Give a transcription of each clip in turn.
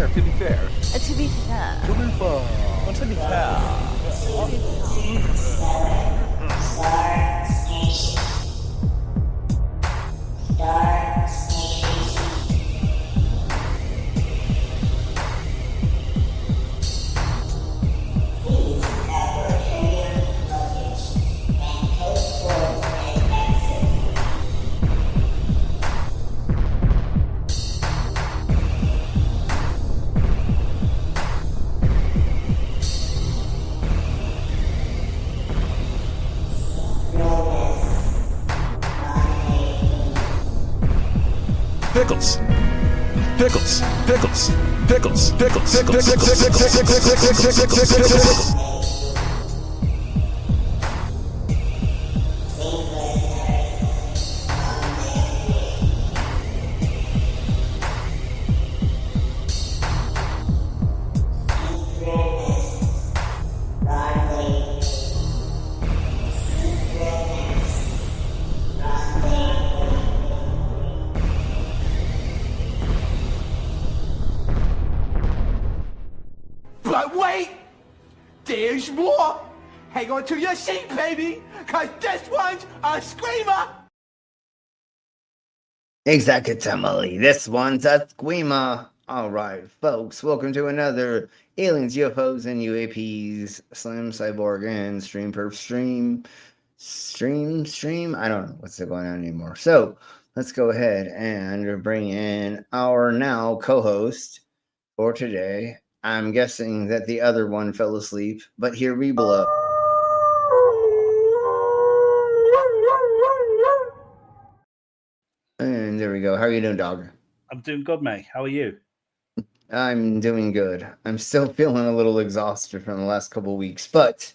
fair. To be fair. To be fair. To be fair. To be fair. Pickles. Pickles. Pickles. Pickles. Pickles. Pickles. But wait! There's more! Hang on to your seat, baby! Cause this one's a screamer! Exactly. This one's a screamer. Alright, folks, welcome to another Aliens, UFOs, and UAPs Slim Cyborg and Stream Perv Stream. I don't know what's going on anymore. So let's go ahead and bring in our now co-host for today. I'm guessing that the other one fell asleep, but here we blow. And there we go. How are you doing, dog? I'm doing good, mate. How are you? I'm doing good. I'm still feeling a little exhausted from the last couple of weeks, but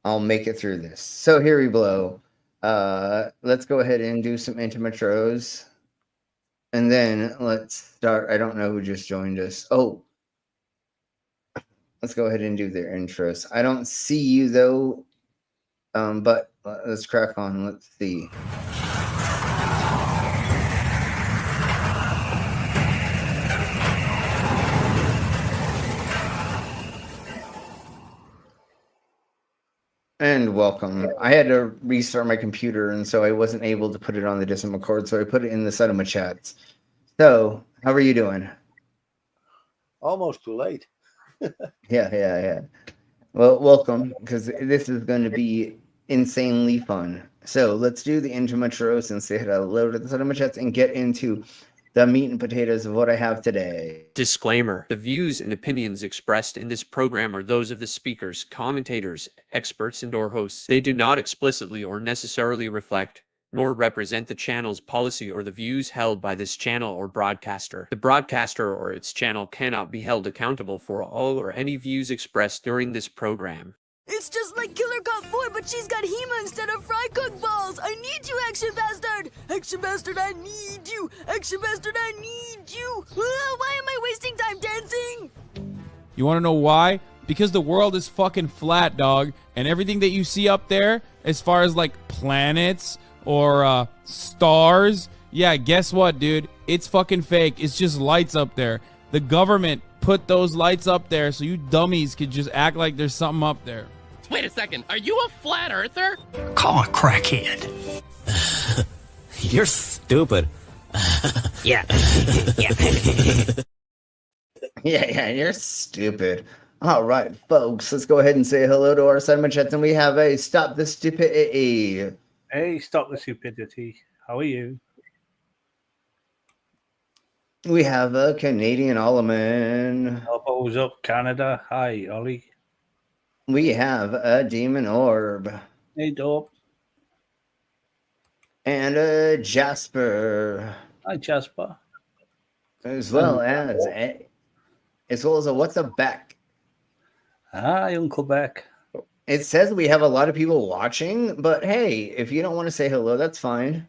I'll make it through this. So here we blow. Let's go ahead and do some intimatros. And then let's start. I don't know who just joined us. Oh, let's go ahead and do their intros. I don't see you though, but let's crack on. Let's see. And welcome. I had to restart my computer, and so I wasn't able to put it on the decimal cord, so I put it in the cinema chats. So, how are you doing? Almost too late. Yeah. Well, welcome, because this is going to be insanely fun. So, let's do the intros and say hello to the cinema chats and get into the meat and potatoes of what I have today. Disclaimer: the views and opinions expressed in this program are those of the speakers, commentators, experts, and/or hosts. They do not explicitly or necessarily reflect nor represent the channel's policy or the views held by this channel or broadcaster. The broadcaster or its channel cannot be held accountable for all or any views expressed during this program. It's just like Killer Cop 4, but she's got Hema instead of fry cook balls. I need you, Action Bastard. Action Bastard, I need you. Action Bastard, I need you. Why am I wasting time dancing? You want to know why? Because the world is fucking flat, dog. And everything that you see up there, as far as like planets or stars, yeah, guess what, dude? It's fucking fake. It's just lights up there. The government put those lights up there so you dummies could just act like there's something up there. Wait a second, are you a flat earther? Call a crackhead. You're stupid. Yeah. Yeah, you're stupid. All right, folks, let's go ahead and say hello to our cinema chats, and we have a Stop the Stupidity. Hey, Stop the Stupidity. How are you? We have a Canadian Alleman. Elbows up, Canada. Hi, Ollie. We have a Demon Orb. Hey, dope. And a Jasper. Hi, Jasper. As well as a What's a Beck. Hi, Uncle Beck. It says we have a lot of people watching, but hey, if you don't want to say hello, that's fine.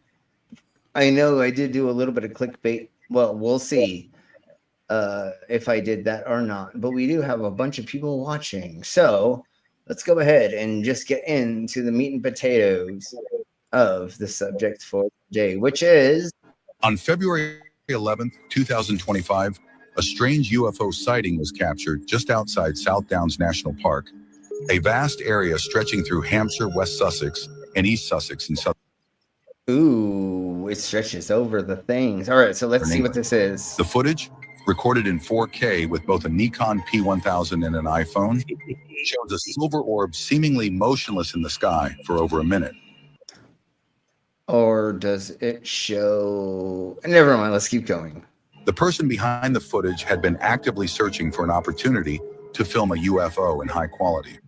I know I did do a little bit of clickbait. Well, we'll see if I did that or not. But we do have a bunch of people watching. So let's go ahead and just get into the meat and potatoes of the subject for today, which is... On February 11th, 2025, a strange UFO sighting was captured just outside South Downs National Park, a vast area stretching through Hampshire, West Sussex, and East Sussex in southern Ooh, it stretches over the things. All right, so let's see what this is. The footage, recorded in 4K with both a Nikon P1000 and an iPhone, shows a silver orb seemingly motionless in the sky for over a minute. Or does it show... Never mind, let's keep going. The person behind the footage had been actively searching for an opportunity to film a UFO in high quality.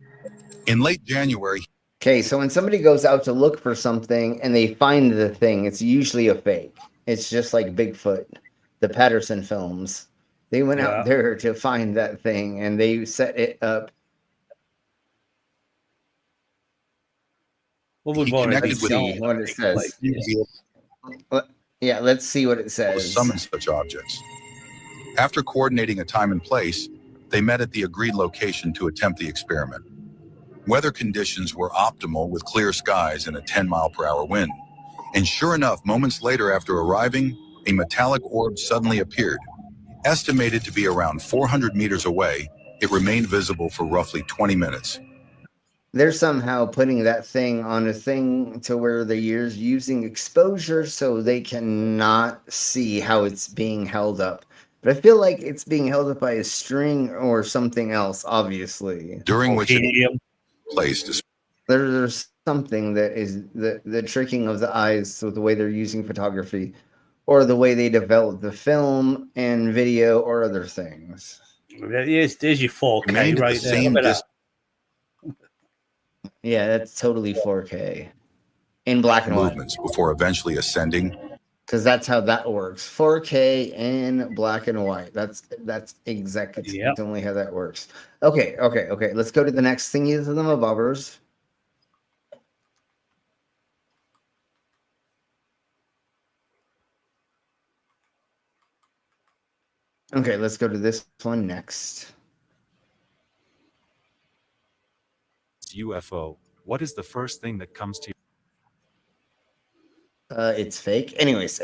In late January... Okay, so when somebody goes out to look for something and they find the thing, it's usually a fake. It's just like Bigfoot, the Patterson films. They went out there to find that thing and they set it up. Well, He connected with what it says. Yeah, let's see what it says. Summon such objects. After coordinating a time and place, they met at the agreed location to attempt the experiment. Weather conditions were optimal with clear skies and a 10-mile-per-hour wind. And sure enough, moments later after arriving, a metallic orb suddenly appeared. Estimated to be around 400 meters away, it remained visible for roughly 20 minutes. They're somehow putting that thing on a thing to where they're using exposure so they cannot see how it's being held up. But I feel like it's being held up by a string or something else, obviously. During which it placed. There's something that is the tricking of the eyes with the way they're using photography or the way they develop the film and video or other things. There's your 4K right there. Yeah, that's totally 4K in black and white. Movements before eventually ascending. Because that's how that works. 4K in black and white. That's exactly only how that works. Okay. Let's go to the next thingy of the bobbers. Okay, let's go to this one next. UFO. What is the first thing that comes to you? It's fake. Anyways.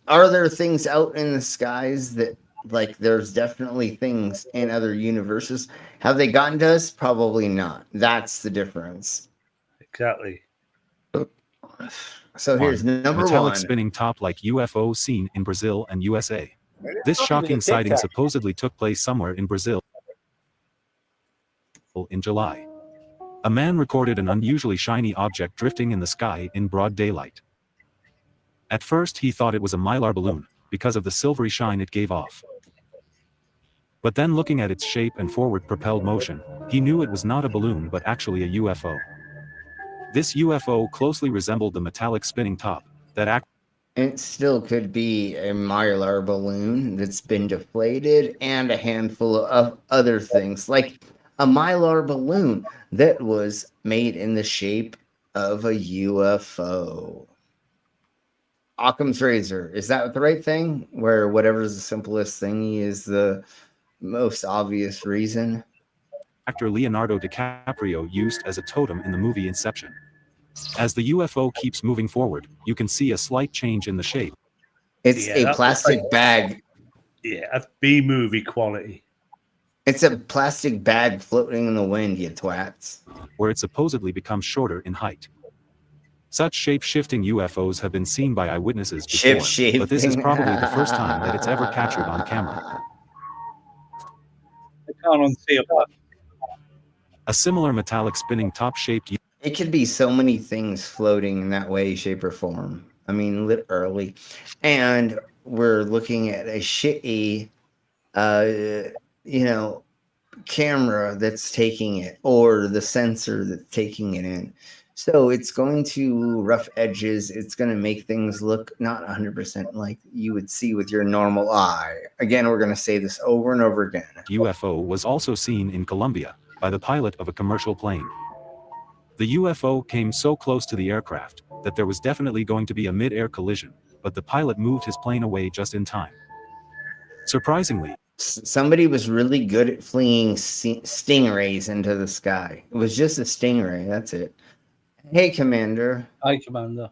Are there things out in the skies that, like, there's definitely things in other universes? Have they gotten to us? Probably not. That's the difference. Exactly. So here's number metallic one. spinning top like UFO seen in Brazil and USA. This shocking sighting supposedly took place somewhere in Brazil in July. A man recorded an unusually shiny object drifting in the sky in broad daylight. At first he thought it was a mylar balloon, because of the silvery shine it gave off. But then looking at its shape and forward propelled motion, he knew it was not a balloon but actually a UFO. This UFO closely resembled the metallic spinning top that It still could be a mylar balloon that's been deflated and a handful of other things, like a mylar balloon that was made in the shape of a UFO. Occam's razor. Is that the right thing? Where whatever's the simplest thingy is the most obvious reason? Actor Leonardo DiCaprio used as a totem in the movie Inception. As the UFO keeps moving forward, you can see a slight change in the shape. It's a plastic bag. Yeah, that's B-movie quality. It's a plastic bag floating in the wind, you twats. Where it supposedly becomes shorter in height. Such shape-shifting UFOs have been seen by eyewitnesses before, but this is probably the first time that it's ever captured on camera. I can't unsee it. A similar metallic spinning top-shaped... It could be so many things floating in that way, shape, or form. I mean, literally. And we're looking at a shitty, camera that's taking it, or the sensor that's taking it in. So it's going to rough edges. It's going to make things look not 100% like you would see with your normal eye. Again, we're going to say this over and over again. UFO was also seen in Colombia by the pilot of a commercial plane. The UFO came so close to the aircraft that there was definitely going to be a mid-air collision, but the pilot moved his plane away just in time. Surprisingly, somebody was really good at flinging stingrays into the sky. It was just a stingray. That's it. Hey, Commander. Hi, Commander.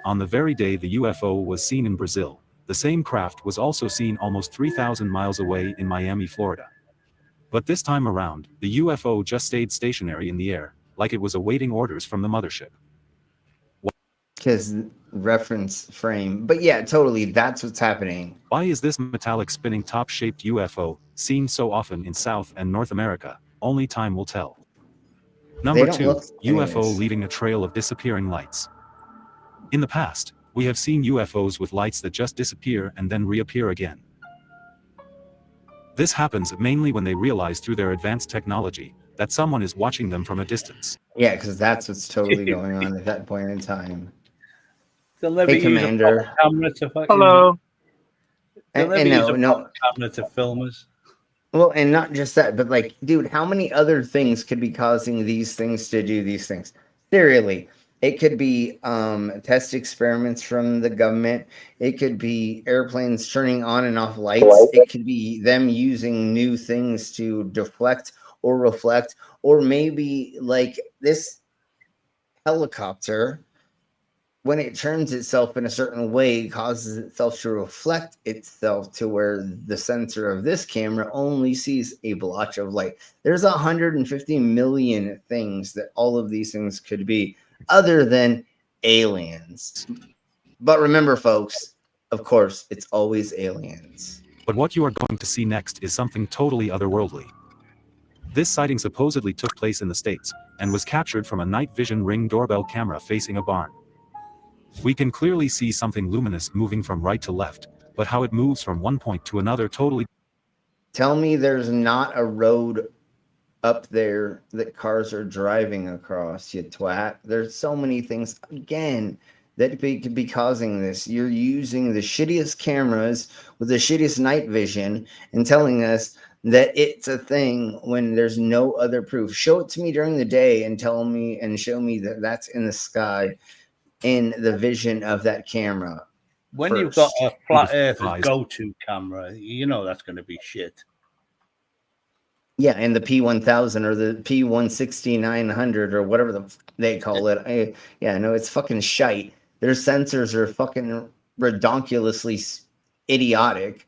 On the very day the UFO was seen in Brazil, The same craft was also seen almost 3,000 miles away in Miami, Florida. But this time around, the UFO just stayed stationary in the air, like it was awaiting orders from the mothership. Because reference frame. But yeah, totally, that's what's happening. Why is this metallic spinning top-shaped UFO seen so often in South and North America? Only time will tell. Number 2, UFO leaving a trail of disappearing lights. In the past, we have seen UFOs with lights that just disappear and then reappear again. This happens mainly when they realize through their advanced technology that someone is watching them from a distance. Yeah, because that's what's totally going on at that point in time. They'll never Hey, use Commander. a camera to fucking... Hello. They'll never use a camera to film us. Well, and not just that, but like, dude, how many other things could be causing these things to do these things? Seriously, it could be test experiments from the government. It could be airplanes turning on and off lights. It could be them using new things to deflect or reflect, or maybe like this helicopter, when it turns itself in a certain way, causes itself to reflect itself to where the sensor of this camera only sees a blotch of light. There's 150 million things that all of these things could be other than aliens. But remember, folks, of course, it's always aliens. But what you are going to see next is something totally otherworldly. This sighting supposedly took place in the States and was captured from a night vision Ring doorbell camera facing a barn. We can clearly see something luminous moving from right to left, but how it moves from one point to another totally... Tell me there's not a road up there that cars are driving across, you twat. There's so many things, again, that could be causing this. You're using the shittiest cameras with the shittiest night vision and telling us that it's a thing when there's no other proof. Show it to me during the day and tell me and show me that that's in the sky in the vision of that camera. When you've got a flat earth go-to camera, you know that's going to be shit. Yeah, and the P1000 or the P16900 or whatever they call it. No, it's fucking shite. Their sensors are fucking redonkulously idiotic.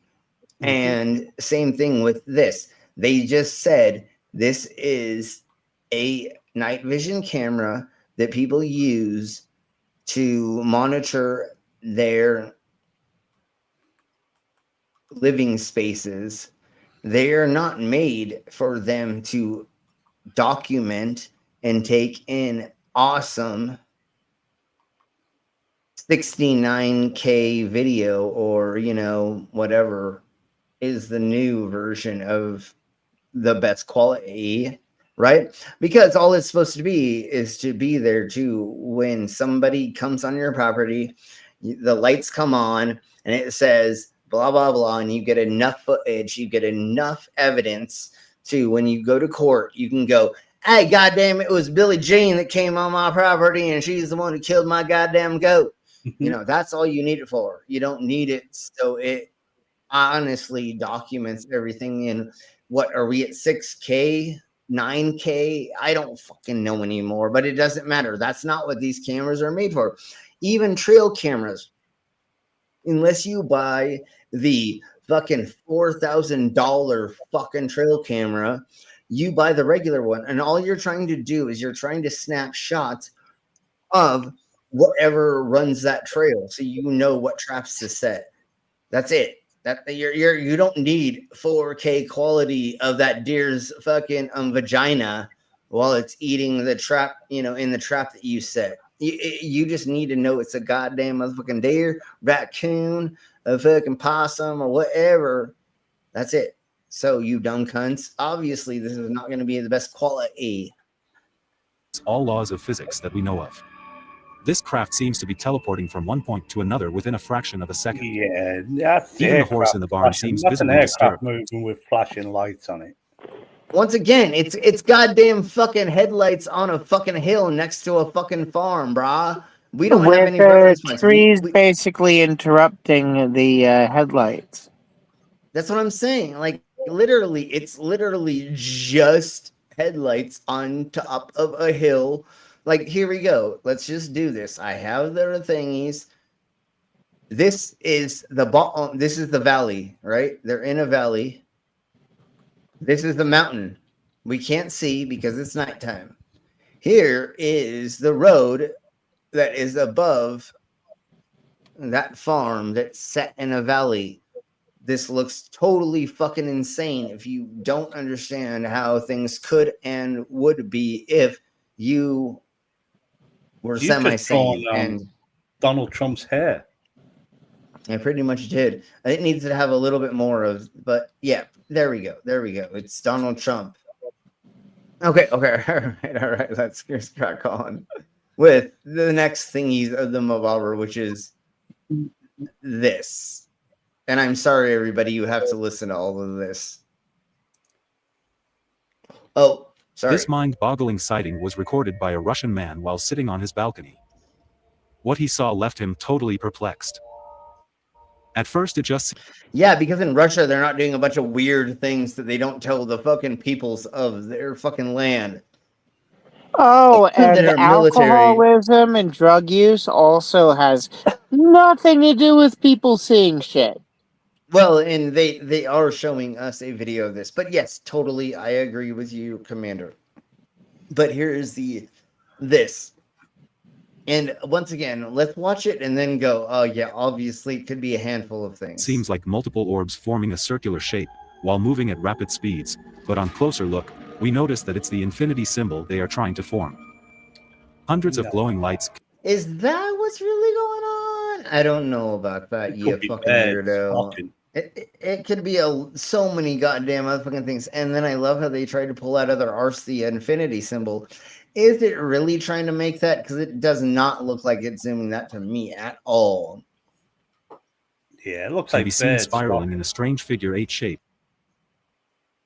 Mm-hmm. And same thing with this. They just said this is a night vision camera that people use to monitor their living spaces. They are not made for them to document and take in awesome 69K video or, whatever is the new version of the best quality, right? Because all it's supposed to be is to be there to when somebody comes on your property, the lights come on and it says blah, blah, blah, and you get enough footage, you get enough evidence to when you go to court, you can go, hey, goddamn, it was Billie Jean that came on my property and she's the one who killed my goddamn goat. That's all you need it for. You don't need it so it honestly documents everything in, what are we at, 6K? 9K? I don't fucking know anymore, but it doesn't matter. That's not what these cameras are made for. Even trail cameras, unless you buy the fucking $4,000 fucking trail camera, you buy the regular one, and all you're trying to do is you're trying to snap shots of whatever runs that trail, so you know what traps to set. That's it. That you don't need 4K quality of that deer's fucking vagina while it's eating the trap, in the trap that you set. You just need to know it's a goddamn motherfucking deer, raccoon, a fucking possum, or whatever. That's it. So you dumb cunts, obviously this is not going to be the best quality. All laws of physics that we know of. This craft seems to be teleporting from one point to another within a fraction of a second. Yeah, that's even the horse in the barn seems visibly disturbed. Moving with flashing lights on it. Once again, it's goddamn fucking headlights on a fucking hill next to a fucking farm, brah. We don't have any reference points. Trees basically interrupting the headlights. That's what I'm saying. Like it's literally just headlights on top of a hill. Like, here we go. Let's just do this. I have the thingies. This is the bottom. This is the valley, right? They're in a valley. This is the mountain. We can't see because it's nighttime. Here is the road that is above that farm that's set in a valley. This looks totally fucking insane if you don't understand how things could and would be if you were You just drawn semi-sane. And Donald Trump's hair. I pretty much did. It needs to have a little bit more of, but yeah, there we go. There we go. It's Donald Trump. Okay, all right. Let's crack on with the next thingies of the Mobobber, which is this. And I'm sorry, everybody, you have to listen to all of this. Oh, sorry. This mind-boggling sighting was recorded by a Russian man while sitting on his balcony. What he saw left him totally perplexed. At first it just... Yeah, because in Russia, they're not doing a bunch of weird things that they don't tell the fucking peoples of their fucking land. Oh, That and are alcoholism and drug use also has nothing to do with people seeing shit. Well, and they are showing us a video of this. But yes, totally, I agree with you, Commander. But here is this. And once again, let's watch it and then go, oh yeah, obviously it could be a handful of things. Seems like multiple orbs forming a circular shape, while moving at rapid speeds, but on closer look, we notice that it's the infinity symbol they are trying to form. Hundreds of glowing lights... Is that what's really going on? I don't know about that, you fucking weirdo. It could be so many goddamn other fucking things. And then I love how they tried to pull out other the infinity symbol. Is it really trying to make that? Because it does not look like it's zooming that to me at all. Yeah, it looks can like be seen spiraling in a strange figure 8 shape.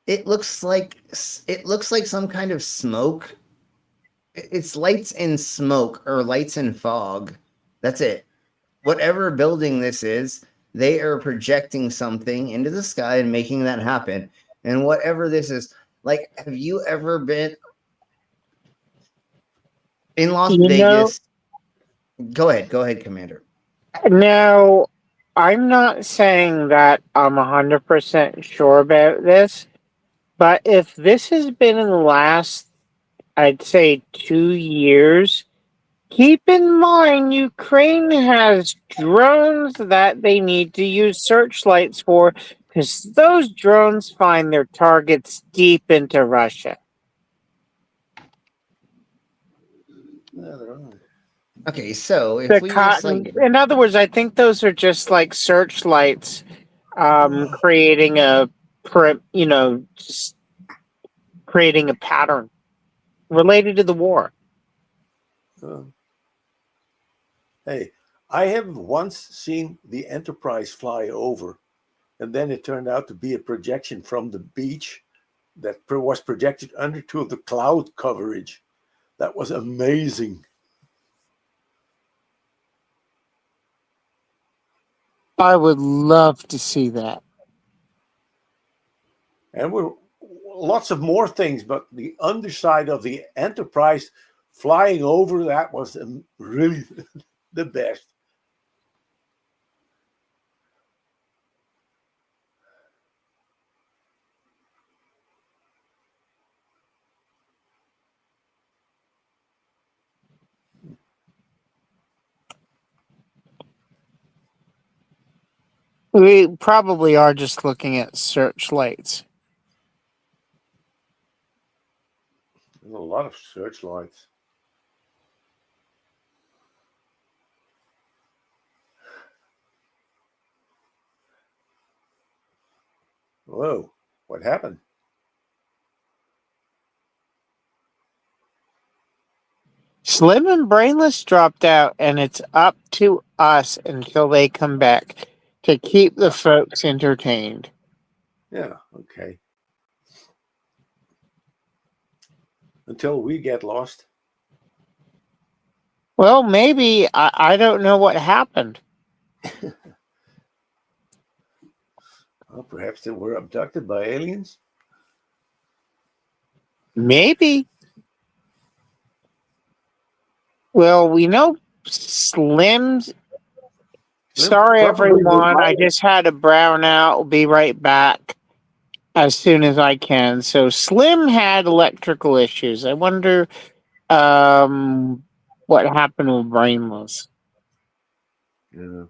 It looks like some kind of smoke. It's lights and smoke or lights and fog. That's it. Whatever building this is, they are projecting something into the sky and making that happen. And whatever this is, like, have you ever been in Las Vegas? Go ahead, Commander. Now, I'm not saying that I'm 100% sure about this, but if this has been in the last, I'd say, 2 years, keep in mind Ukraine has drones that they need to use searchlights for, because those drones find their targets deep into Russia. Okay, so if we just, like, in other words, I think those are just like searchlights, creating just creating a pattern related to the war. Hey, I have once seen the Enterprise fly over, and then it turned out to be a projection from the beach that was projected onto the cloud coverage. That was amazing. I would love to see that. And we're lots of more things, but the underside of the Enterprise flying over, that was really the best. We probably are just looking at searchlights. There's a lot of searchlights. Whoa, what happened? Slim and Brainless dropped out, and it's up to us until they come back to keep the folks entertained. Yeah, okay. Until we get lost. Well, maybe. I don't know what happened. Well, perhaps they were abducted by aliens? Maybe. Well, we know Slim's Sorry, Probably everyone. I just had a brown out. I'll be right back as soon as I can. So Slim had electrical issues. I wonder what happened with Brainless. Yeah.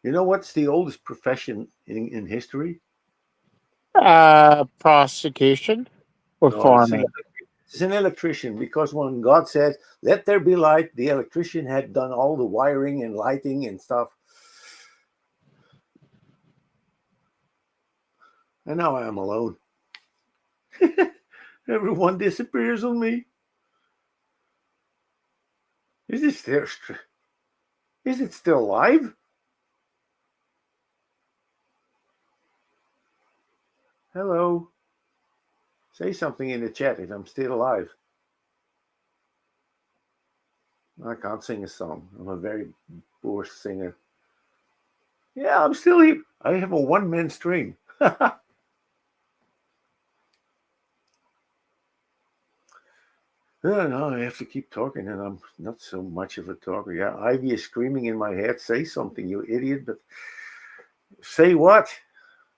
You know what's the oldest profession in history? Prostitution or No, farming. it's an electrician, because when God said, "Let there be light," the electrician had done all the wiring and lighting and stuff. And now I am alone. Everyone disappears on me. Is it still live? Hello. Say something in the chat if I'm still alive. I can't sing a song. I'm a very poor singer. Yeah, I'm still here. I have a one-man stream. No, I have to keep talking, and I'm not so much of a talker. Yeah, Ivy is screaming in my head, "Say something, you idiot!" But say what?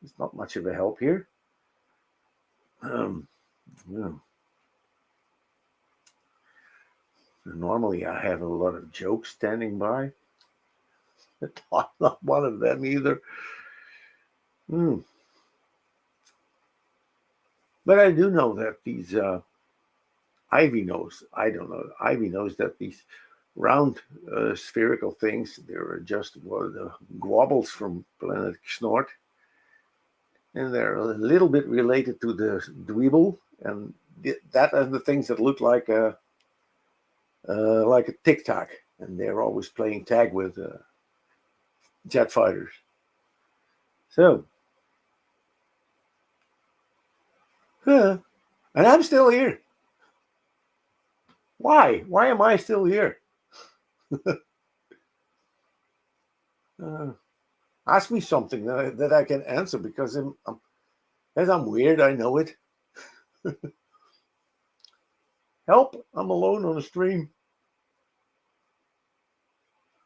It's not much of a help here. Yeah. Normally, I have a lot of jokes standing by. Not one of them either. But I do know that these Ivy knows. I don't know. Ivy knows that these round spherical things, they're just the gwobbles from planet Snort. And they're a little bit related to the dweeble. And that are the things that look like a tic-tac. And they're always playing tag with jet fighters. So, and I'm still here. Why? Why am I still here? Ask me something that I can answer, because I'm weird. I know it. Help! I'm alone on the stream.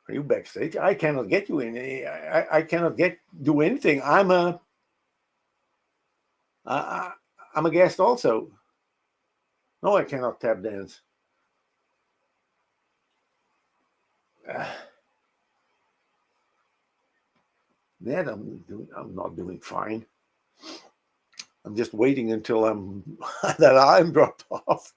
Are you backstage? I cannot get you in. I cannot do anything. I'm a guest also. No, I cannot tap dance. That I'm not doing fine. I'm just waiting until that I'm dropped off.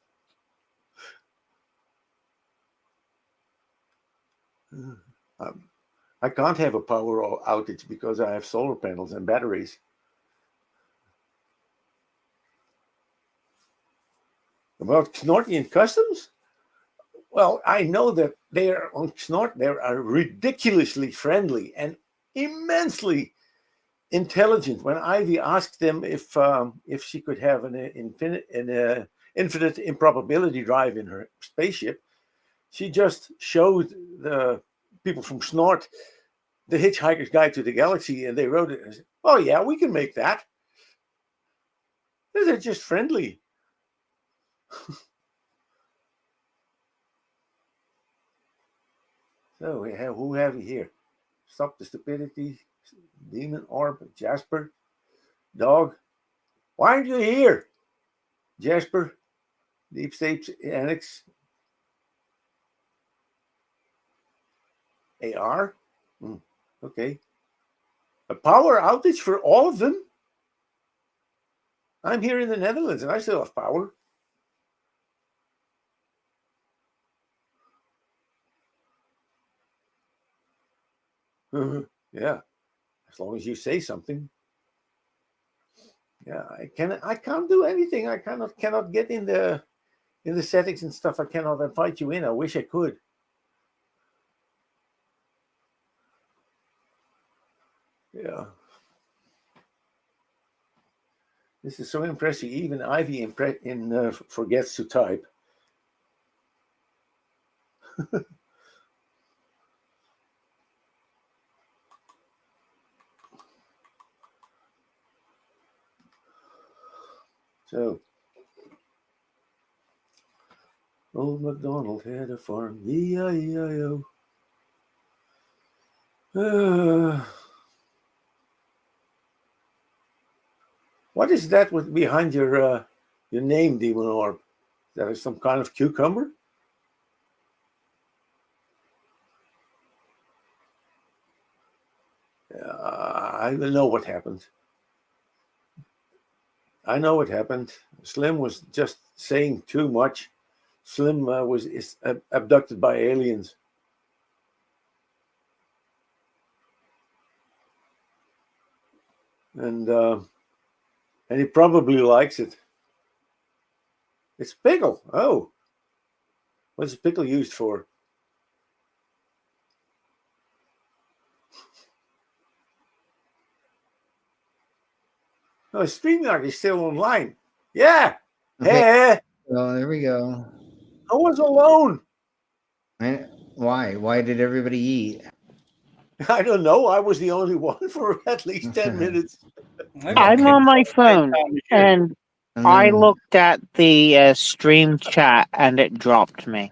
I can't have a power outage because I have solar panels and batteries. About Snortian Customs? Well, I know that they are on Snort. They are ridiculously friendly and immensely intelligent. When Ivy asked them if she could have an infinite improbability drive in her spaceship, she just showed the people from Snort the Hitchhiker's Guide to the Galaxy, and they wrote it and said, "Oh yeah, we can make that." They're just friendly. So who have we here? Stop the Stupidity, Demon Orb, Jasper, Dog. Why aren't you here? Jasper, Deep State Annex, AR. Okay. A power outage for all of them? I'm here in the Netherlands and I still have power. Yeah, as long as you say something. Yeah, I can't do anything. I cannot get in the settings and stuff. I cannot invite you in. I wish I could. Yeah. This is so impressive. Even Ivy forgets to type. So, Old MacDonald had a farm, E-I-E-I-O. What is that with behind your name, Demon Orb? That is some kind of cucumber? I don't know what happened. I know what happened. Slim was just saying too much. Slim was abducted by aliens. And he probably likes it. It's pickle. Oh. What's the pickle used for? Oh, StreamYard is still online. Yeah. Okay. Hey. Well, there we go. I was alone. Why? Why did everybody eat? I don't know. I was the only one for at least 10 minutes. I'm on my phone, and I looked at the stream chat, and it dropped me.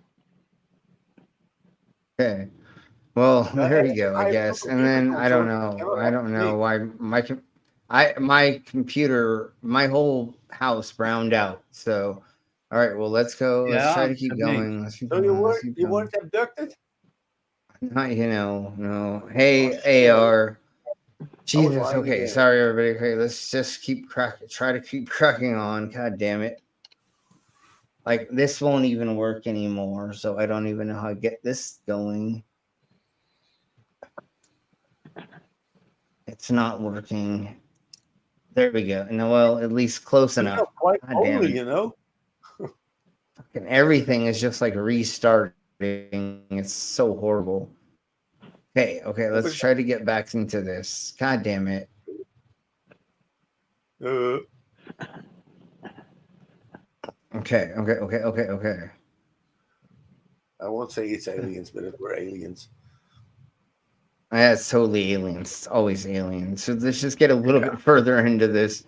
Okay. Well, there we go, I guess. And then I don't know. I don't know why my computer, my whole house browned out. So, all right. Well, let's go. Let's try to keep going. Let's keep So going. you weren't abducted? Not, no. Hey, AR. Jesus. Okay. Sorry, everybody. Okay, let's just try to keep cracking on. God damn it. Like, this won't even work anymore. So I don't even know how to get this going. It's not working. There we go. And well, at least close enough. Quite God damn only, it. you know. Fucking everything is just like restarting. It's so horrible. Okay, let's try to get back into this. God damn it. Okay. I won't say it's aliens, but if we're aliens. Yeah, it's totally aliens. It's always aliens. So let's just get a little bit further into this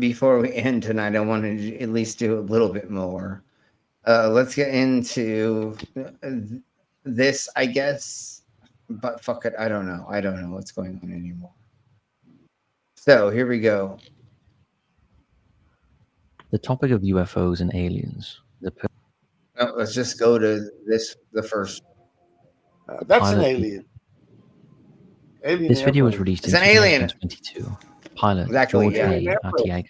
before we end tonight. I want to at least do a little bit more. Let's get into this, I guess. But fuck it, I don't know. I don't know what's going on anymore. So here we go. The topic of UFOs and aliens. Let's just go to the first. That's an alien. This video was released in 2022. Pilot George A. Arteaga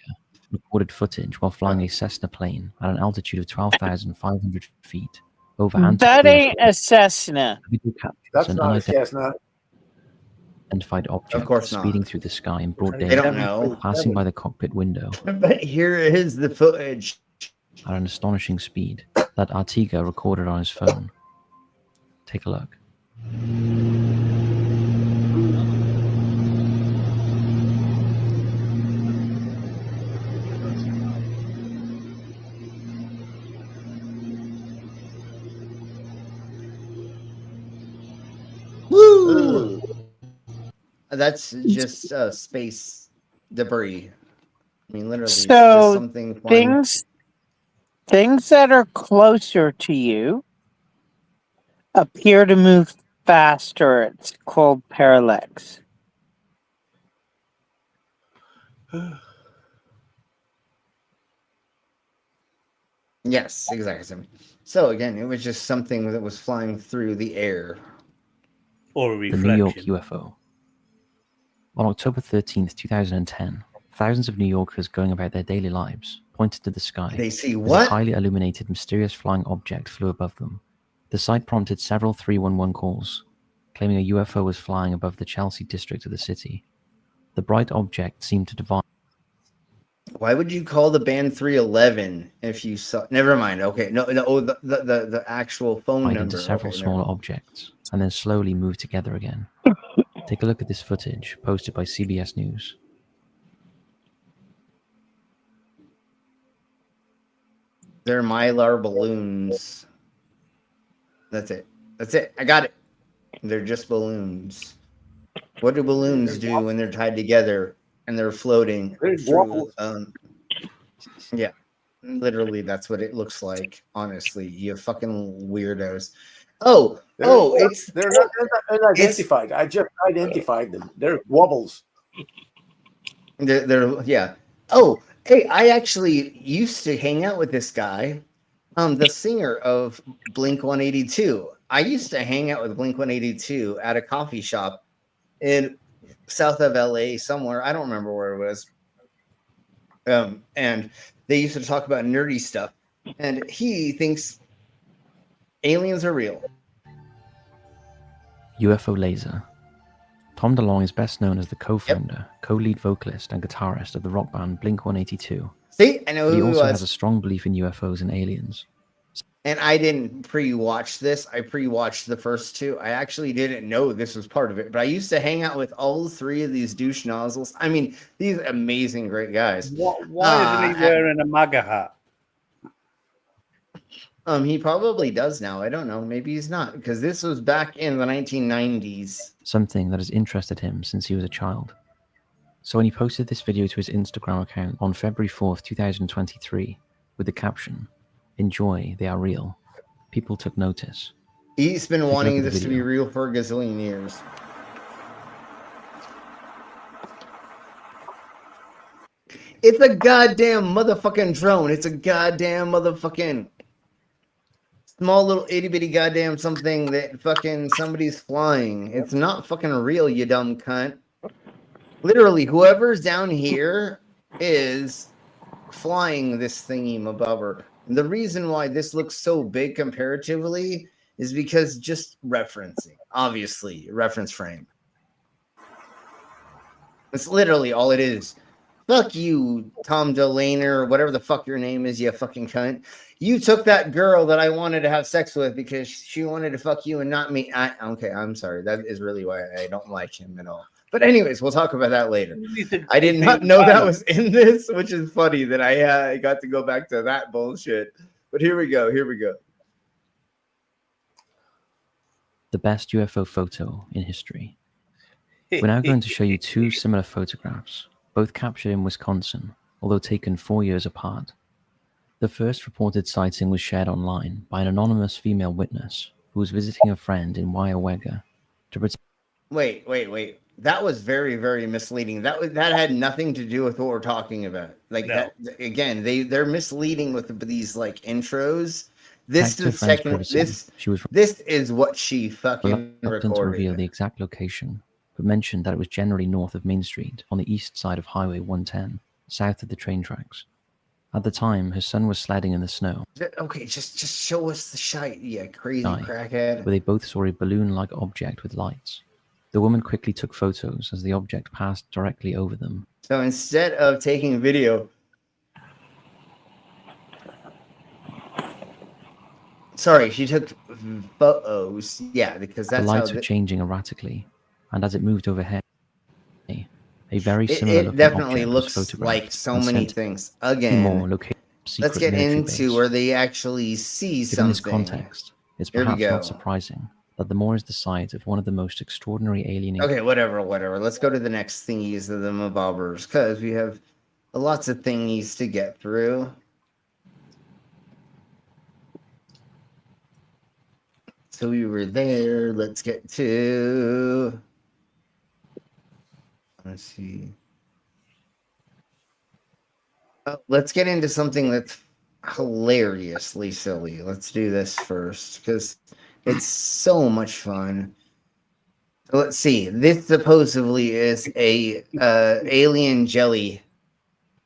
recorded footage while flying a Cessna plane at an altitude of 12,500 feet over That ain't a Cessna. That's not a Cessna. Identified object speeding through the sky in broad daylight. They don't know. Passing by the cockpit window. But here is the footage. At an astonishing speed that Arteaga recorded on his phone. Take a look. Woo! That's just space debris. I mean, literally, So just something flying. things that are closer to you appear to move faster. It's called parallax. Yes, exactly. So again, it was just something that was flying through the air. Or a The New York reflection. UFO. On October 13th, 2010, thousands of New Yorkers going about their daily lives pointed to the sky. They see as what? a highly illuminated, mysterious flying object flew above them. The sight prompted several 311 calls, claiming a UFO was flying above the Chelsea district of the city. The bright object seemed to divide. Why would you call the band 311 if you saw? Never mind. Okay, no. The actual phone number. Into several smaller objects, and then slowly move together again. Take a look at this footage posted by CBS News. They're Mylar balloons. That's it. I got it. They're just balloons. What do balloons do when they're tied together and they're floating? Through, yeah, literally, that's what it looks like. Honestly, you fucking weirdos. They're not unidentified. I just identified them. They're wobbles. They're yeah. Oh, hey, I actually used to hang out with this guy, the singer of Blink 182. I used to hang out with Blink 182 at a coffee shop in south of LA somewhere. I don't remember where it was. And they used to talk about nerdy stuff. And he thinks aliens are real. UFO Laser. Tom DeLonge is best known as the co-founder, co-lead vocalist, and guitarist of the rock band Blink 182. See, I know who he he also was. has a strong belief in UFOs and aliens. And I didn't pre-watch this. I pre-watched the first two. I actually didn't know this was part of it. But I used to hang out with all three of these douche nozzles. I mean, these amazing, great guys. Why isn't he wearing a MAGA hat? He probably does now. I don't know. Maybe he's not, because this was back in the 1990s. Something that has interested him since he was a child. So when he posted this video to his Instagram account on February 4th, 2023, with the caption, "Enjoy, they are real," people took notice. He's been wanting this to be real for a gazillion years. It's a goddamn motherfucking drone. It's a goddamn motherfucking small little itty bitty goddamn something that fucking somebody's flying. It's not fucking real, you dumb cunt. Literally, whoever's down here is flying this thingy above her. And the reason why this looks so big comparatively is because just referencing, obviously, reference frame. It's literally all it is. Fuck you, Tom Delaney, or whatever the fuck your name is, you fucking cunt. You took that girl that I wanted to have sex with because she wanted to fuck you and not me. Okay, I'm sorry. That is really why I don't like him at all. But anyways, we'll talk about that later. I did not know that was in this, which is funny that I got to go back to that bullshit. But here we go. Here we go. The best UFO photo in history. We're now going to show you two similar photographs, both captured in Wisconsin, although taken 4 years apart. The first reported sighting was shared online by an anonymous female witness who was visiting a friend in Wyawega to protect. Wait. That was very, very misleading. That had nothing to do with what we're talking about. Like that again, they're misleading with these like intros. This is this is what she fucking recorded. To reveal the exact location, but mentioned that it was generally north of Main Street on the east side of Highway 110, south of the train tracks. At the time, her son was sledding in the snow. Okay, just show us the shite, yeah, crazy crackhead. Where they both saw a balloon-like object with lights. The woman quickly took photos as the object passed directly over them. So instead of taking video, sorry, she took photos. Yeah, because that's the lights were changing erratically, and as it moved overhead, a very similar. It definitely looks like so many things. Again, let's get into where they actually see something. In this context, it's perhaps not surprising that the more is the site of one of the most extraordinary alien. Okay, whatever. Let's go to the next thingies of the mabobbers, because we have lots of thingies to get through. So we were there. Let's get to. Let's see. Let's get into something that's hilariously silly. Let's do this first because it's so much fun. So let's see. This supposedly is a alien jelly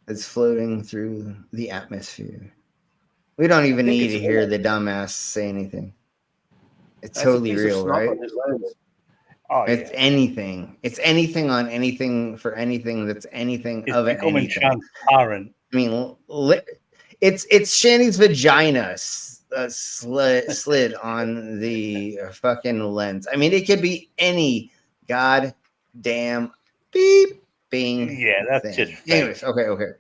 that's floating through the atmosphere. We don't even need to hear the dumbass say anything. It's totally real, right? Oh, it's anything. It's anything on anything for anything that's anything it's of becoming anything. Transparent. I mean, it's Shanny's vagina slid on the fucking lens. I mean, it could be any goddamn beep bing. Yeah, that's thing. just fake. Anyways, okay.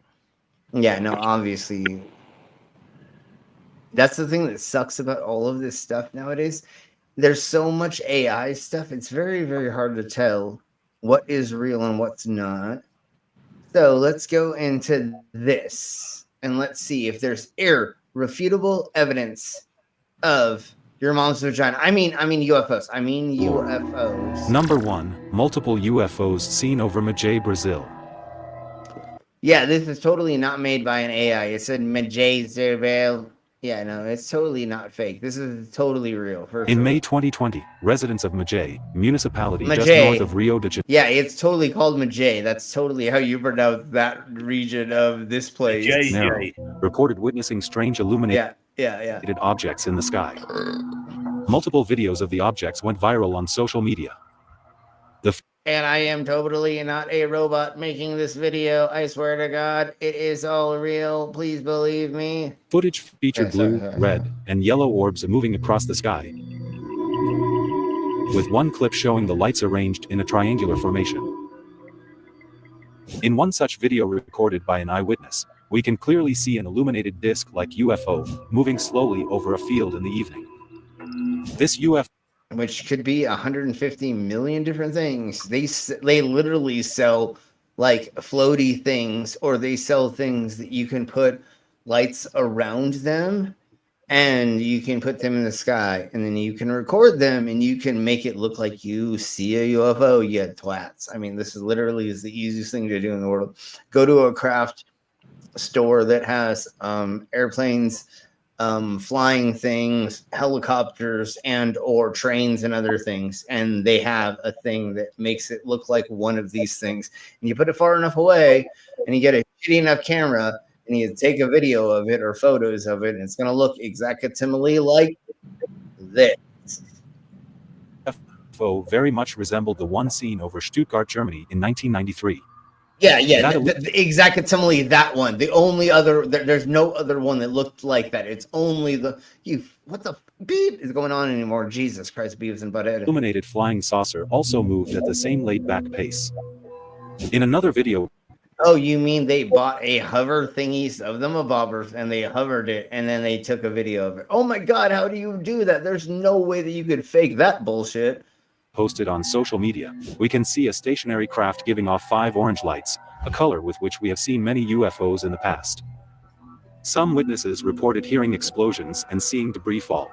Yeah, no, obviously. That's the thing that sucks about all of this stuff nowadays. There's so much AI stuff. It's very, very hard to tell what is real and what's not. So let's go into this and let's see if there's irrefutable evidence of Your mom's vagina. I mean UFOs. I mean UFOs. Number 1, multiple UFOs seen over Majay, Brazil. Yeah, this is totally not made by an AI. It said Majay Zervel. Yeah, no, it's totally not fake. This is totally real. In May 2020, residents of Majay, municipality just Majay. north of Rio de Janeiro. Yeah, it's totally called Majay. That's totally how you pronounce that region of this place. Reported witnessing strange illuminated objects in the sky. Multiple videos of the objects went viral on social media. And I am totally not a robot making this video. I swear to God, it is all real. Please believe me. Footage featured blue, red, and yellow orbs moving across the sky, with one clip showing the lights arranged in a triangular formation. In one such video recorded by an eyewitness, we can clearly see an illuminated disc-like UFO moving slowly over a field in the evening. This UFO, which could be 150 million different things. They literally sell like floaty things, or they sell things that you can put lights around them and you can put them in the sky, and then you can record them and you can make it look like you see a UFO, you twats. I mean, this is literally the easiest thing to do in the world. Go to a craft store that has airplanes, flying things, helicopters, and or trains and other things, and they have a thing that makes it look like one of these things, and you put it far enough away and you get a shitty enough camera and you take a video of it or photos of it, and it's going to look exactly like this. UFO very much resembled the one seen over Stuttgart, Germany in 1993. Yeah, exactly that one. The only other, there's no other one that looked like that. It's only what the beep is going on anymore? Jesus Christ, Beavis and Butthead. Illuminated flying saucer also moved at the same laid-back pace. In another video. Oh, you mean they bought a hover thingy of them bobbers and they hovered it and then they took a video of it? Oh my God, how do you do that? There's no way that you could fake that bullshit. Posted on social media, we can see a stationary craft giving off 5 orange lights, a color with which we have seen many UFOs in the past. Some witnesses reported hearing explosions and seeing debris fall.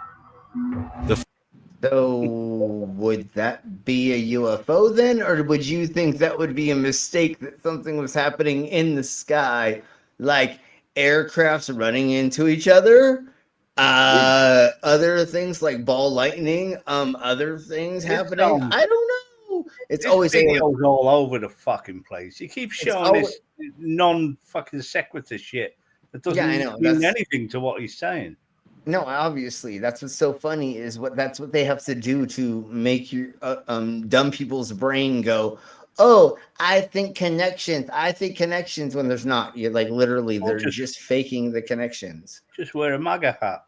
So would that be a UFO then, or would you think that would be a mistake, that something was happening in the sky, like aircrafts running into each other? Other things like ball lightning, other things happening. I don't know. It's always videos all over the fucking place. You keep showing this non-fucking sequitur shit that doesn't mean anything to what he's saying. No, obviously, that's what's so funny is that's what they have to do to make your dumb people's brain go, oh, I think connections, when there's not. You're like, literally, they're just faking the connections. Just wear a MAGA hat.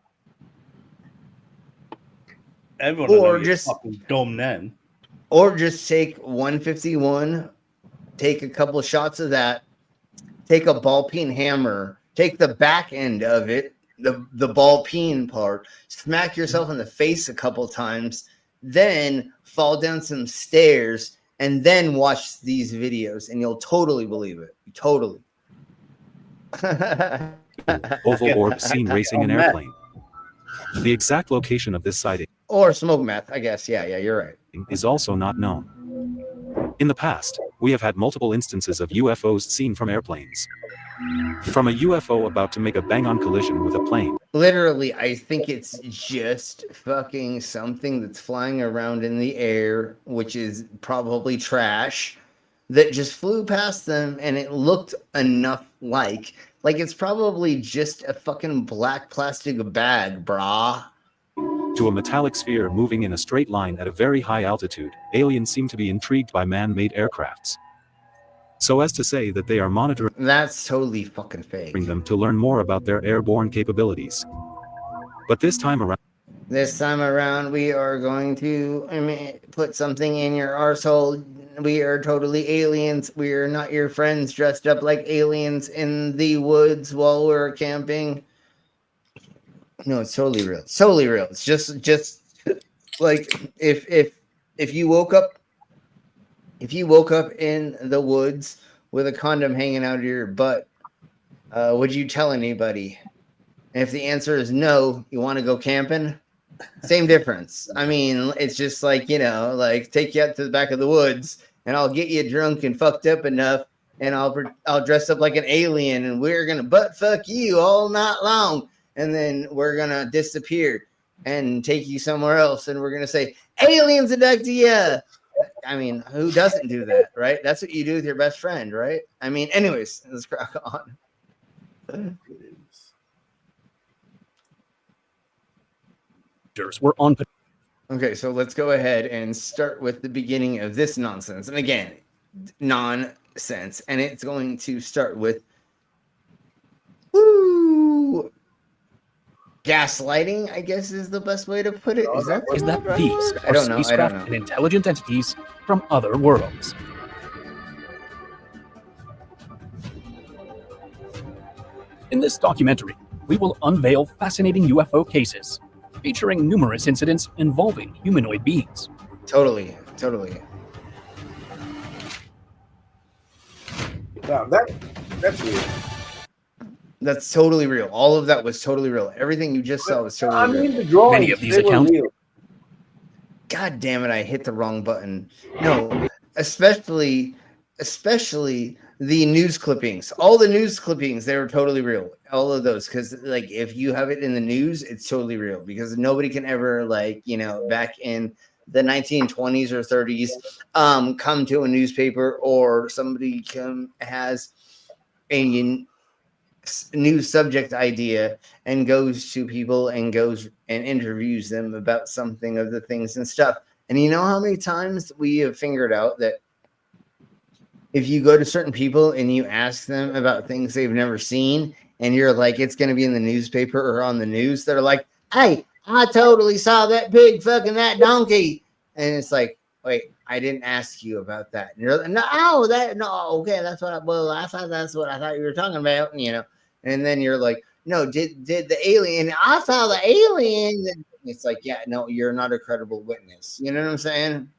Everyone or just fucking dumb then. Or just take 151, take a couple shots of that, take a ball peen hammer, take the back end of it, the ball peen part, smack yourself in the face a couple times, then fall down some stairs, and then watch these videos, and you'll totally believe it. Totally. Oval orb seen racing an airplane. The exact location of this sighting, or smoke meth, I guess. Yeah, you're right. Is also not known. In the past, we have had multiple instances of UFOs seen from airplanes. From a UFO about to make a bang-on collision with a plane. Literally, I think it's just fucking something that's flying around in the air, which is probably trash, that just flew past them, and it looked enough like it's probably just a fucking black plastic bag, brah. To a metallic sphere moving in a straight line at a very high altitude, aliens seem to be intrigued by man-made aircrafts. So as to say that they are monitoring. That's totally fucking fake. Them to learn more about their airborne capabilities. But this time around, we are going to put something in your arsehole. We are totally aliens. We are not your friends dressed up like aliens in the woods while we're camping. No, it's totally real. It's totally real. It's just like if you woke up in the woods with a condom hanging out of your butt, would you tell anybody? And if the answer is no, you want to go camping? Same difference. I mean, it's just like, like take you out to the back of the woods and I'll get you drunk and fucked up enough and I'll dress up like an alien and we're going to butt fuck you all night long. And then we're going to disappear and take you somewhere else. And we're going to say, aliens abducted you. I mean, who doesn't do that, right? That's what you do with your best friend, right? I mean, anyways, let's crack on. Were on. Okay, so let's go ahead and start with the beginning of this nonsense. And again, nonsense. And it's going to start with gaslighting, I guess is the best way to put it. Is that right? These I don't know. Spacecraft and intelligent entities from other worlds. In this documentary, we will unveil fascinating UFO cases, featuring numerous incidents involving humanoid beings. Totally. Now that's real. That's totally real. All of that was totally real. Everything you just saw was totally real. The drawings, many of these accounts. God damn it! I hit the wrong button. No, especially the news clippings. All the news clippings, they were totally real. All of those, because like if you have it in the news, it's totally real. Because nobody can ever back in the 1920s or 30s, come to a newspaper or somebody has a new subject idea and goes to people and goes and interviews them about something of the things and stuff. And you know how many times we have figured out that if you go to certain people and you ask them about things they've never seen and you're like, it's going to be in the newspaper or on the news, they're like, hey, I totally saw that pig fucking that donkey. And it's like, wait, I didn't ask you about that. And you're like, okay, that's what I thought that's what I thought you were talking about, And then you're like, no, did the alien? I saw the alien. It's like, yeah, no, you're not a credible witness. You know what I'm saying?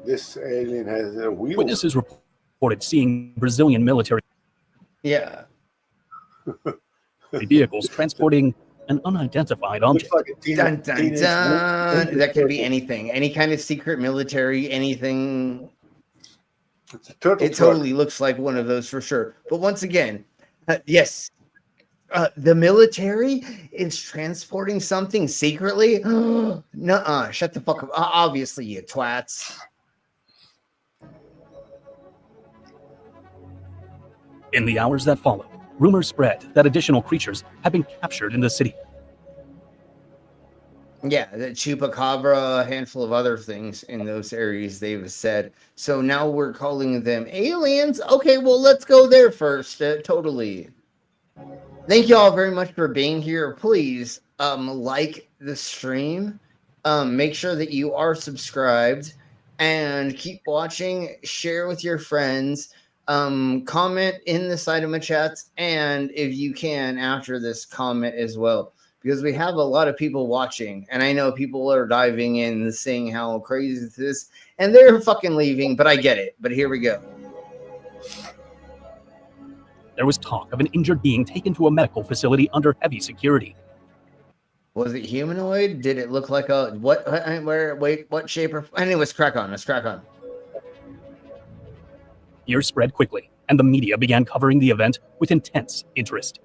This alien has a wheel. Witnesses reported seeing Brazilian military vehicles transporting an unidentified object. Like dun, dun, dun. That could be anything, any kind of secret military, anything. It totally looks like one of those for sure. But once again, yes, the military is transporting something secretly. Nuh-uh, shut the fuck up. Obviously, you twats. In the hours that followed, rumors spread that additional creatures had been captured in the city. Yeah, the chupacabra, a handful of other things in those areas they've said. So now we're calling them aliens. Okay, well, let's go there first. Totally. Thank you all very much for being here. Please like the stream. Make sure that you are subscribed and keep watching. Share with your friends. Comment in the side of my chats, and if you can after this, comment as well, because we have a lot of people watching, and I know people are diving in saying how crazy this is, and they're fucking leaving, but I get it. But here we go. There was talk of an injured being taken to a medical facility under heavy security. Was it humanoid? Did it look like a what? Where? Wait, what shape? Or anyways, crack on. Let's crack on. News spread quickly, and the media began covering the event with intense interest.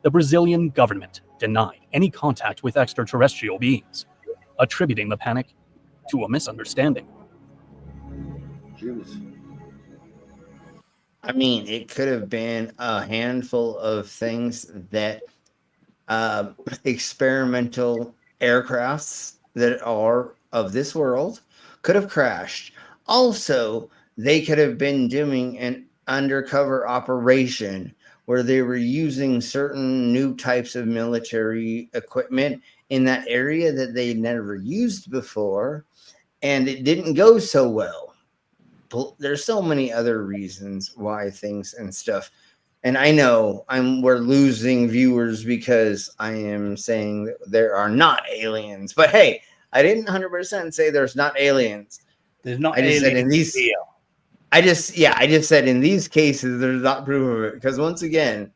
The Brazilian government denied any contact with extraterrestrial beings, attributing the panic to a misunderstanding. I mean, it could have been a handful of things that experimental aircrafts that are of this world could have crashed. Also, they could have been doing an undercover operation where they were using certain new types of military equipment in that area that they never used before, and it didn't go so well. There's so many other reasons why things and stuff. And I know we're losing viewers because I am saying that there are not aliens. But hey, I didn't 100% say there's not aliens. There's not. I just said in these. I just said in these cases there's not proof of it, because once again,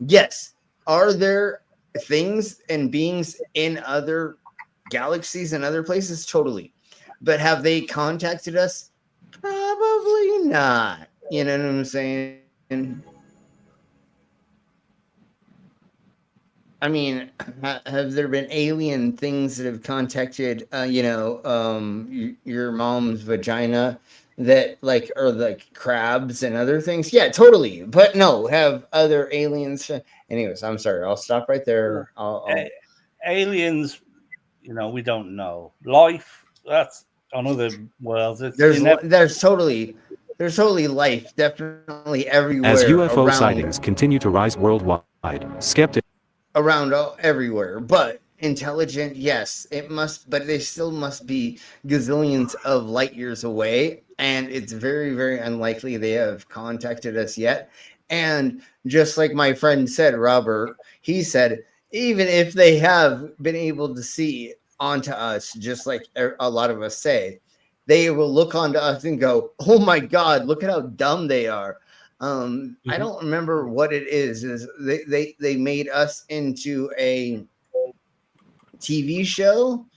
yes, are there things and beings in other galaxies and other places? Totally. But have they contacted us? Probably not. You know what I'm saying? I mean, have there been alien things that have contacted, your mom's vagina that like are like crabs and other things? Yeah, totally. But no, have other aliens? Anyways, I'm sorry. I'll stop right there. Aliens, we don't know. Life, that's on other worlds. There's totally life, definitely everywhere. As UFO around, sightings continue to rise worldwide, skeptics around everywhere, but intelligent, yes, it must, but they still must be gazillions of light years away, and it's very, very unlikely they have contacted us yet. And just like my friend said, Robert, he said, even if they have been able to see onto us, just like a lot of us say, they will look onto us and go, oh my God, look at how dumb they are. I don't remember what it is they made us into a TV show,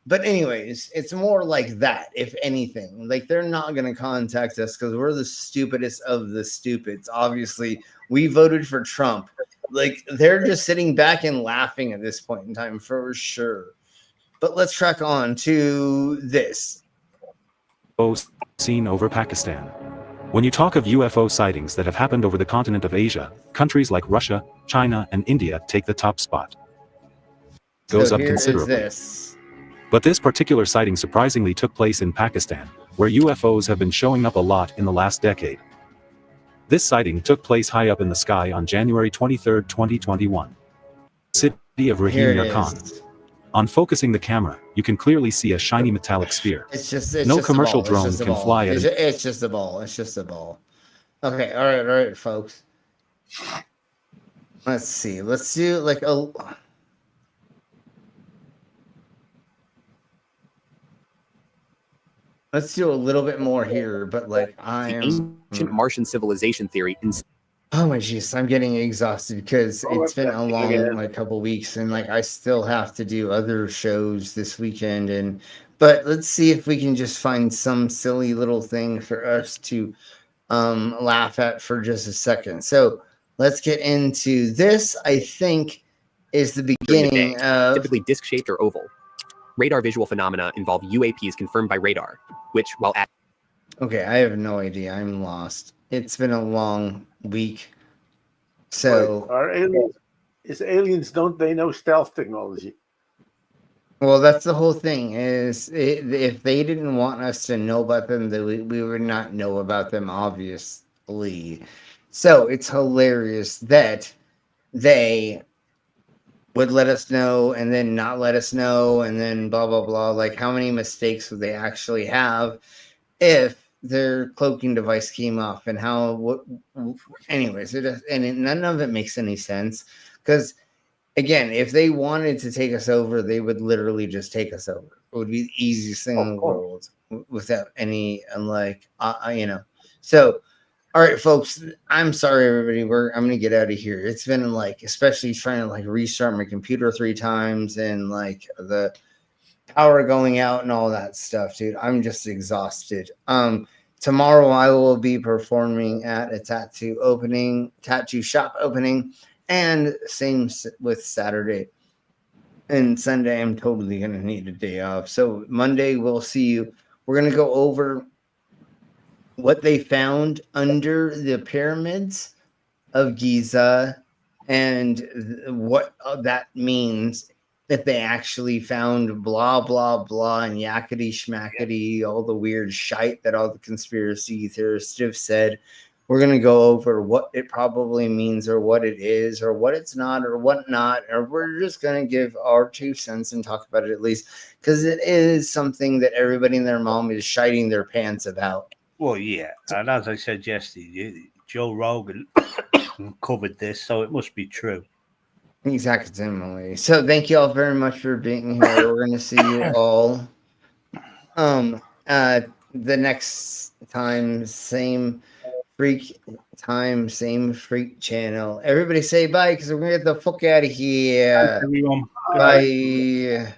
but anyways, it's more like that. If anything, like they're not going to contact us because we're the stupidest of the stupids. Obviously, we voted for Trump. Like they're just sitting back and laughing at this point in time for sure. But let's track on to this. Seen over Pakistan. When you talk of UFO sightings that have happened over the continent of Asia, countries like Russia, China, and India take the top spot. Goes up considerably. But this particular sighting surprisingly took place in Pakistan, where UFOs have been showing up a lot in the last decade. This sighting took place high up in the sky on January 23, 2021. City of Rahim Khan. On focusing the camera, you can clearly see a shiny metallic sphere. It's just commercial drone can fly at it. It's just a ball. It's just a ball. Okay, all right, folks. Let's see. Let's do like a. Let's do a little bit more here, but like ancient Martian civilization theory. Oh my jeez, I'm getting exhausted because it's been a long couple weeks, and like I still have to do other shows this weekend. But let's see if we can just find some silly little thing for us to laugh at for just a second. So let's get into this. I think is the beginning of typically disc-shaped or oval. Radar visual phenomena involve UAPs confirmed by radar, which while at okay, I have no idea. I'm lost. It's been a long week. So are aliens don't they know stealth technology? Well, that's the whole thing is if they didn't want us to know about them, we would not know about them, obviously. So it's hilarious that they would let us know and then not let us know and then blah, blah, blah. Like how many mistakes would they actually have if their cloaking device came off and anyways, none of it makes any sense because again, if they wanted to take us over, they would literally just take us over. It would be the easiest thing in the world without any so all right, folks, I'm sorry everybody, I'm gonna get out of here. It's been like especially trying to like restart my computer 3 times and like the power going out and all that stuff, dude. I'm just exhausted. Tomorrow I will be performing at a tattoo shop opening, and same with Saturday and Sunday. I'm totally gonna need a day off. So Monday we'll see you. We're gonna go over what they found under the pyramids of Giza and what that means. That they actually found blah, blah, blah, and yakety schmackety, all the weird shite that all the conspiracy theorists have said. We're going to go over what it probably means or what it is or what it's not or what not. Or we're just going to give our 2 cents and talk about it at least because it is something that everybody and their mom is shiting their pants about. Well, yeah. And as I said yesterday, Joe Rogan covered this, so it must be true. Exactly. So thank you all very much for being here. We're going to see you all the next time, same freak time, same freak channel. Everybody say bye because we're gonna get the fuck out of here. Everyone. Bye.